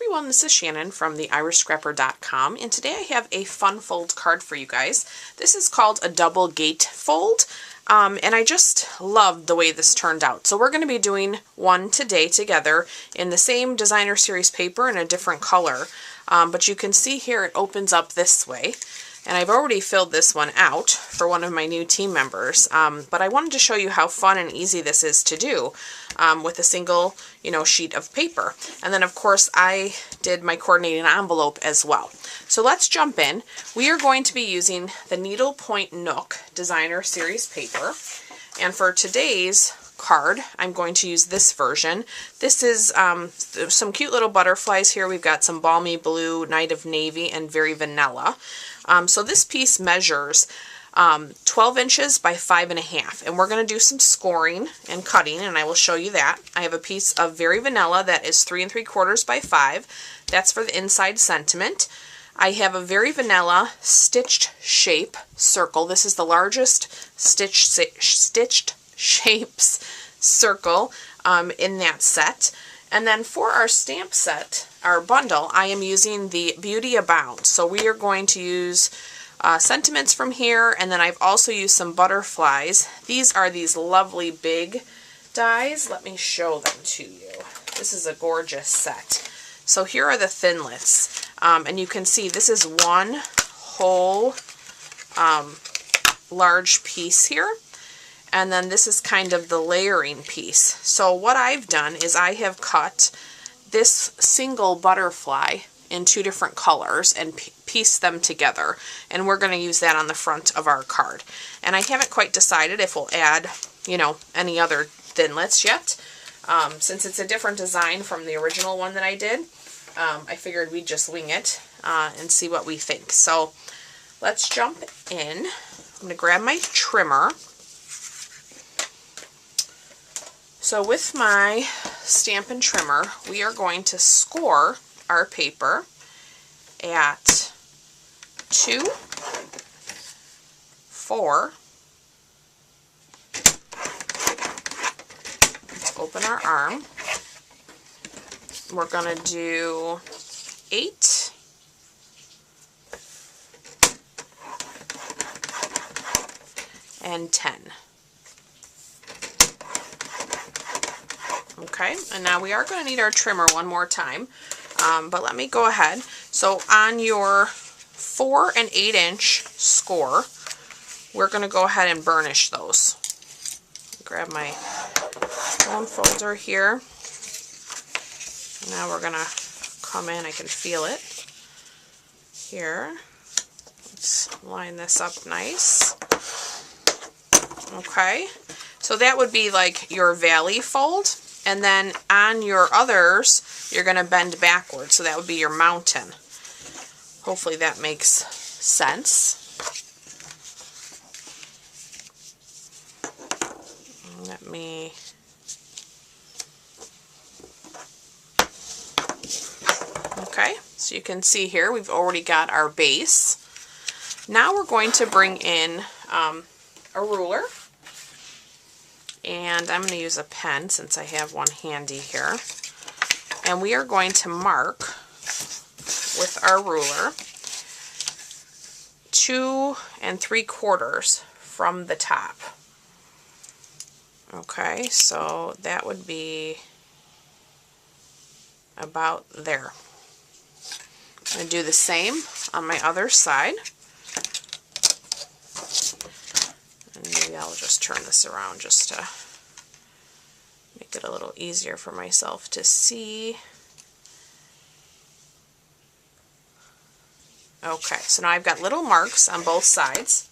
Everyone, this is Shannon from theirishscrapper.com, and today I have a fun fold card for you guys. This is called a double gate fold, and I just love the way this turned out. So we're going to be doing one today together in the same designer series paper in a different color, but you can see here it opens up this way. And I've already filled this one out for one of my new team members, but I wanted to show you how fun and easy this is to do with a single, sheet of paper. And then, of course, I did my coordinating envelope as well. So let's jump in. We are going to be using the Needle Point Nook Designer Series paper. And for today's card, I'm going to use this version. This is some cute little butterflies here. We've got some balmy blue, night of navy, and very vanilla. So this piece measures 12 inches by 5.5, and we're going to do some scoring and cutting, and I will show you that. I have a piece of very vanilla that is 3 3/4 by 5. That's for the inside sentiment. I have a very vanilla stitched shape circle. This is the largest stitched shapes circle in that set. And then for our stamp set, our bundle, I am using the Beauty Abounds. So we are going to use sentiments from here, and then I've also used some butterflies. These are these lovely big dies. Let me show them to you. This is a gorgeous set. So here are the thinlits, and you can see this is one whole large piece here. And then this is kind of the layering piece. So what I've done is I have cut this single butterfly in 2 different colors and pieced them together. And we're going to use that on the front of our card. And I haven't quite decided if we'll add, any other thinlits yet. Since it's a different design from the original one that I did, I figured we'd just wing it and see what we think. So let's jump in. I'm going to grab my trimmer. So with my Stampin' Trimmer, we are going to score our paper at 2, 4, let's open our arm, we're going to do 8, and 10. Okay, and now we are going to need our trimmer one more time, but let me go ahead. So on your 4 and 8 inch score, we're going to go ahead and burnish those. Grab my bone folder here. Now we're going to come in, I can feel it here. Let's line this up nice. Okay, so that would be like your valley fold. And then on your others, you're going to bend backwards. So that would be your mountain. Hopefully that makes sense. Let me... Okay, so you can see here we've already got our base. Now we're going to bring in a ruler. And I'm going to use a pen since I have one handy here. And we are going to mark with our ruler 2 3/4 from the top. Okay, so that would be about there. I'm going to do the same on my other side. And maybe I'll just turn this around just to make it a little easier for myself to see. Okay, so now I've got little marks on both sides.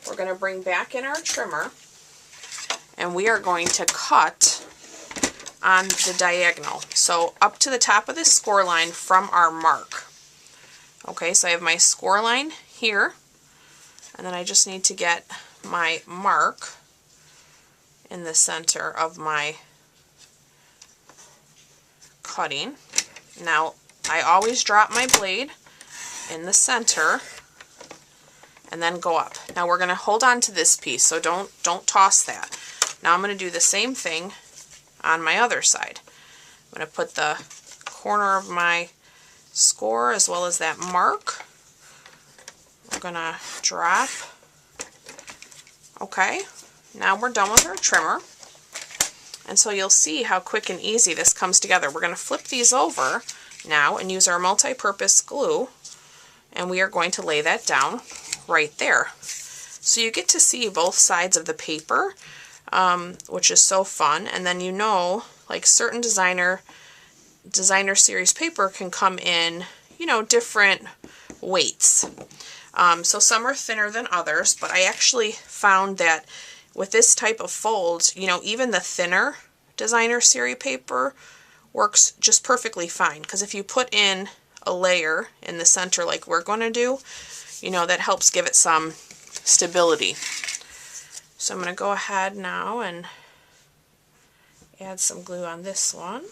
We're going to bring back in our trimmer, and we are going to cut on the diagonal. So up to the top of this score line from our mark. Okay, so I have my score line here, and then I just need to get my mark in the center of my cutting. Now I always drop my blade in the center and then go up. Now we're going to hold on to this piece, so don't toss that. Now I'm going to do the same thing on my other side. I'm going to put the corner of my score as well as that mark. We're gonna drop. Okay, now we're done with our trimmer. And so you'll see how quick and easy this comes together. We're gonna flip these over now and use our multi-purpose glue, and we are going to lay that down right there. So you get to see both sides of the paper, which is so fun. And then you know, like certain designer series paper can come in, you know, different weights. So some are thinner than others, but I actually found that with this type of fold, you know, even the thinner designer series paper works just perfectly fine, because if you put in a layer in the center like we're going to do, you know, that helps give it some stability. So I'm going to go ahead now and add some glue on this one.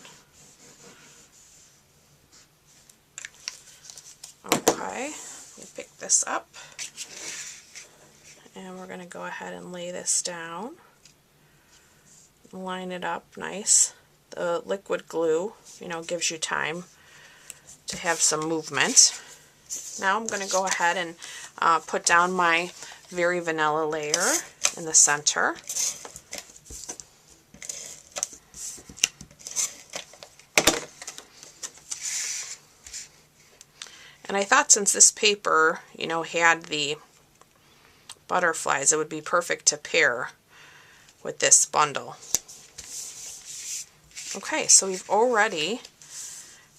Okay, let me pick this up, and we're going to go ahead and lay this down, line it up nice. The liquid glue, you know, gives you time to have some movement. Now I'm going to go ahead and put down my very vanilla layer in the center. And I thought since this paper, you know, had the butterflies, it would be perfect to pair with this bundle. Okay, so we've already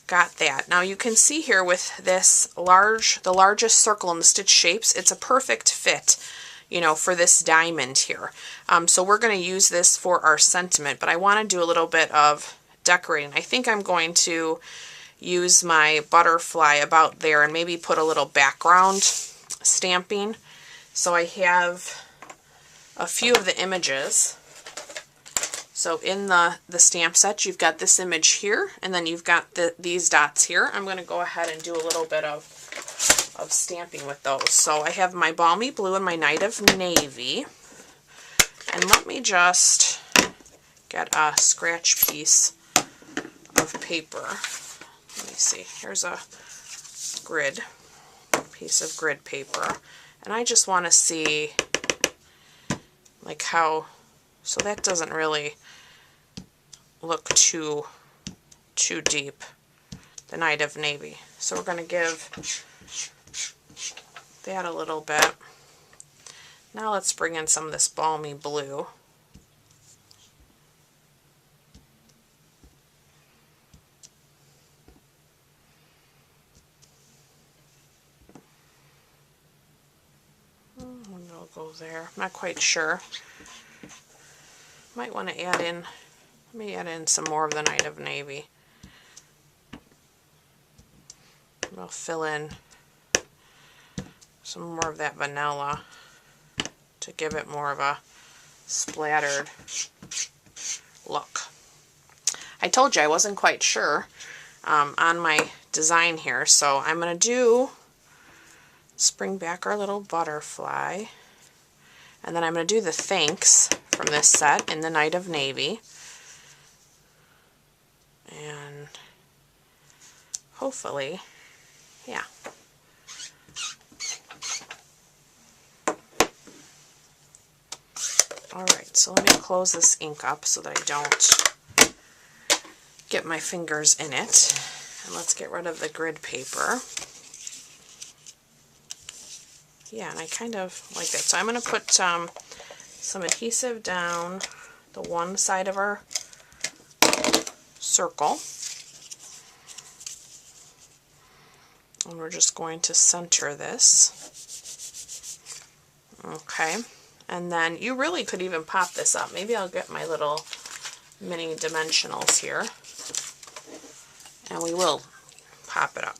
got that. Now you can see here with this the largest circle in the stitch shapes, it's a perfect fit, you know, for this diamond here. So we're going to use this for our sentiment, but I want to do a little bit of decorating. I think I'm going to use my butterfly about there and maybe put a little background stamping. So I have a few of the images. So in the stamp set, you've got this image here, and then you've got these dots here. I'm going to go ahead and do a little bit of stamping with those. So I have my Balmy Blue and my Night of Navy. And let me just get a scratch piece of paper. Let me see. Here's a piece of grid paper. And I just want to see like how, so that doesn't really look too deep, the Night of Navy. So we're going to give that a little bit. Now let's bring in some of this Balmy Blue. It'll go there. I'm not quite sure. Might want to add in, let me add in some more of the Night of Navy. We'll fill in some more of that vanilla to give it more of a splattered look. I told you I wasn't quite sure on my design here, so I'm going to bring back our little butterfly, and then I'm going to do the thanks from this set in the Night of Navy, and hopefully, yeah. Alright, so let me close this ink up so that I don't get my fingers in it, and let's get rid of the grid paper. Yeah, and I kind of like that. So I'm going to put some adhesive down the one side of our circle. And we're just going to center this. Okay. And then you really could even pop this up. Maybe I'll get my little mini dimensionals here. And we will pop it up.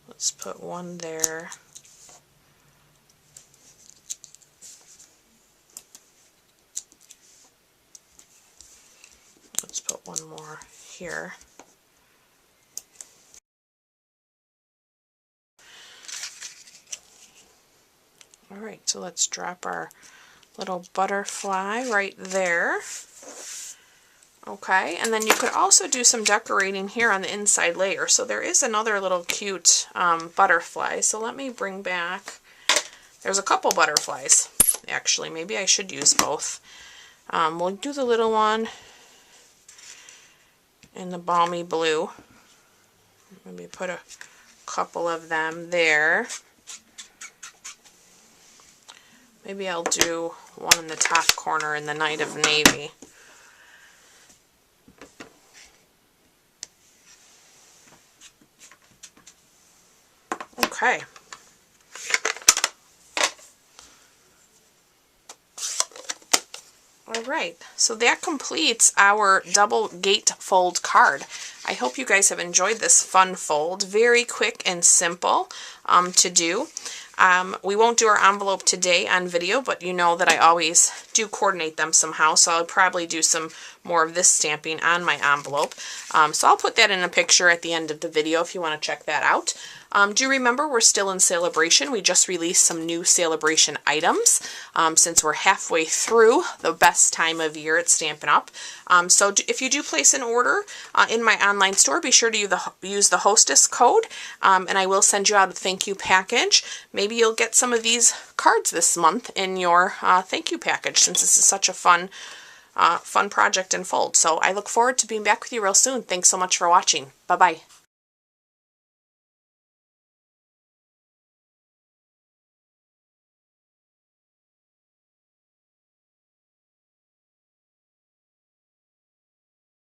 Let's put one there. Let's put one more here. Alright, so let's drop our little butterfly right there. Okay, and then you could also do some decorating here on the inside layer. So there is another little cute butterfly. So let me bring back, there's a couple butterflies, actually. Maybe I should use both. We'll do the little one in the balmy blue. Maybe put a couple of them there. Maybe I'll do one in the top corner in the Night of Navy. Okay. All right, so that completes our double gatefold card. I hope you guys have enjoyed this fun fold. Very quick and simple to do. We won't do our envelope today on video, but you know that I always do coordinate them somehow, so I'll probably do some more of this stamping on my envelope. So I'll put that in a picture at the end of the video if you want to check that out. Do remember we're still in celebration. We just released some new celebration items since we're halfway through the best time of year at Stampin' Up. So if you do place an order in my online store, be sure to use the hostess code, and I will send you out a thank you package. Maybe you'll get some of these cards this month in your thank you package, since this is such a fun project and fold. So I look forward to being back with you real soon. Thanks so much for watching. Bye-bye.